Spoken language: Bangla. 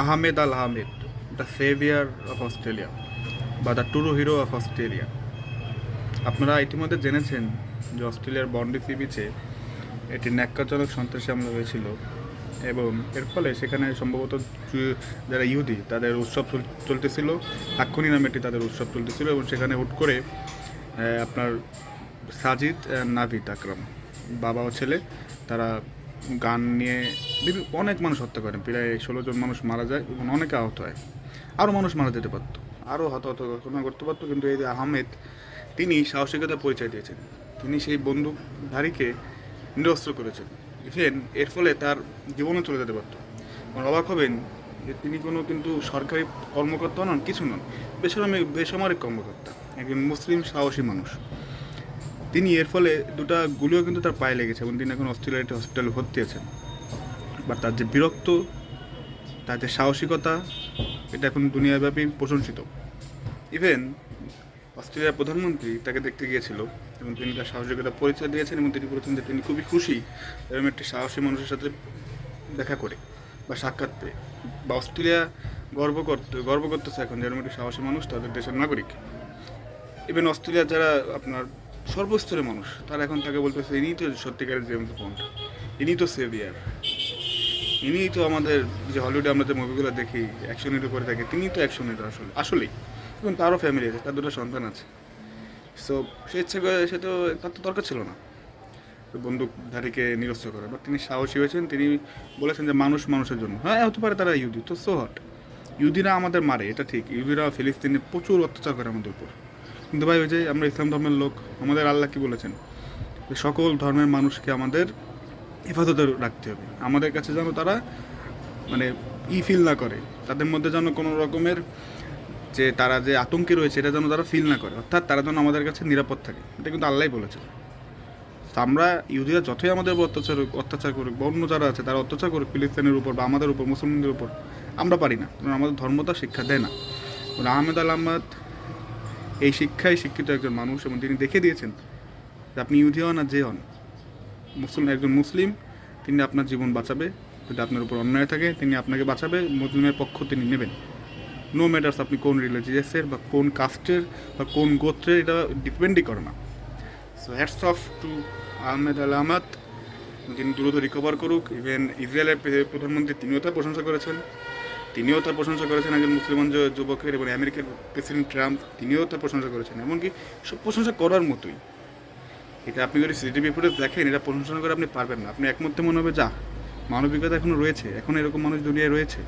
Ahmed Al Ahmed, the saviour of Australia বা the true hero of Australia. আপনারা ইতিমধ্যে জেনেছেন যে অস্ট্রেলিয়ার বন্ডি সি বিচে একটি ন্যাক্কারজনক সন্ত্রাসী হামলা হয়েছিল এবং এর ফলে সেখানে সম্ভবত যারা ইহুদি তাদের উৎসব চলতেছিল, আক্ষুনি নামে একটি তাদের উৎসব চলতেছিল এবং সেখানে হুট করে আপনার সাজিদ নাভিদ আকরাম, বাবা ও ছেলে, তারা গান নিয়ে অনেক মানুষ হত্যা করেন। প্রায় 16 জন মানুষ মারা যায় এবং অনেকে আহত হয়। আরও মানুষ মারা যেতে পারত, আরও হতাহত ঘটনা করতে পারতো, কিন্তু এই যে আহমেদ, তিনি সাহসিকতার পরিচয় দিয়েছেন। তিনি সেই বন্দুকধারীকে নিরস্ত্র করেছেন। ইভেন এর ফলে তার জীবনও চলে যেতে পারত। অবাক হবেন যে তিনি কোনো কিন্তু সরকারি কর্মকর্তা নন, কিছু নন, বেসামরিক কর্মকর্তা, একজন মুসলিম সাহসী মানুষ। তিনি এর ফলে দুটা গুলিও কিন্তু তার পায়ে লেগেছে এবং তিনি এখন অস্ট্রেলিয়াতে হসপিটালে ভর্তি আছেন। বা তার যে বীরত্ব, তার যে সাহসিকতা, এটা এখন দুনিয়াব্যাপী প্রশংসিত। ইভেন অস্ট্রেলিয়ার প্রধানমন্ত্রী তাকে দেখতে গিয়েছিল এবং তিনি তার সাহসিকতা পরিচয় দিয়েছেন এবং তিনি বলেছেন যে তিনি খুবই খুশি এরকম একটি সাহসী মানুষের সাথে দেখা করে বা সাক্ষাৎ পেয়ে। বা অস্ট্রেলিয়া গর্ব করতেছে এখন যেরকম একটি সাহসী মানুষ তাদের দেশের নাগরিক। ইভেন অস্ট্রেলিয়ার যারা আপনার সর্বস্তরের মানুষ, তারা এখন তাকে বলতেছে ইনিই তো সত্যিকারের জেমস বন্ড, ইনিই তো সেভিয়ার, ইনিই তো আমাদের যে হলিউডে আমরা যে মুভিগুলো দেখি অ্যাকশন হিরো করে থাকি, তিনিই তো অ্যাকশন হিরো আসলেই। এবং তারও ফ্যামিলি আছে, তার দুটো সন্তান আছে। সো সে ইচ্ছে করে, তার তো দরকার ছিল না বন্দুকধারীকে নিরস্ত্র করা, বাট তিনি সাহসী হয়েছেন। তিনি বলেছেন যে মানুষ মানুষের জন্য, হ্যাঁ হতে পারে তারা ইহুদি, তো সো হট, ইহুদিরা আমাদের মারে, এটা ঠিক, ইহুদিরা ফিলিস্তিনে প্রচুর অত্যাচার করে আমাদের উপর। কিন্তু ভাই, ওই যে আমরা ইসলাম ধর্মের লোক, আমাদের আল্লাহ কি বলেছেন যে সকল ধর্মের মানুষকে আমাদের হেফাজতে রাখতে হবে। আমাদের কাছে যেন তারা মানে ফিল না করে, তাদের মধ্যে যেন কোনো রকমের যে তারা যে আতঙ্কে রয়েছে এটা যেন তারা ফিল না করে, অর্থাৎ তারা যেন আমাদের কাছে নিরাপদ থাকে। এটা কিন্তু আল্লাহই বলেছেন। আমরা ইহুদিরা যতই আমাদের উপর অত্যাচার করুক বা অন্য যারা আছে তারা অত্যাচার করুক ফিলিস্তিনের উপর বা আমাদের উপর, মুসলমানদের উপর, আমরা পারি না, কারণ আমাদের ধর্মতা শিক্ষা দেয় না। আহমেদ আল আহমেদ এই শিক্ষায় শিক্ষিত একজন মানুষ এবং তিনি দেখে দিয়েছেন যে আপনি ইহুদি হন আর যে হন, একজন মুসলিম, তিনি আপনার জীবন বাঁচাবে। যদি আপনার উপর অন্যায় থাকে তিনি আপনাকে বাঁচাবে, মুসলিমের পক্ষ তিনি নেবেন। নো ম্যাটার্স আপনি কোন রিলিজিয়াসের বা কোন কাস্টের বা কোন গোত্রের, এটা ডিপেন্ডই করে না। So hats off to Ahmed Al Ahmed, তিনি দ্রুত রিকভার করুক। ইভেন ইসরায়েলের প্রধানমন্ত্রী তিনিও তার প্রশংসা করেছেন একজন মুসলমান যুবকের, এবং আমেরিকার প্রেসিডেন্ট ট্রাম্প তিনিও তার প্রশংসা করেছেন। এমনকি সব প্রশংসা করার মতোই। এটা আপনি যদি সিসিটিভি ফুটেজ দেখেন, এটা প্রশংসা করে আপনি পারবেন না, আপনি একমধ্যে মনে হবে যা মানবিকতা এখনও রয়েছে, এখন এরকম মানুষ দুনিয়ায় রয়েছে।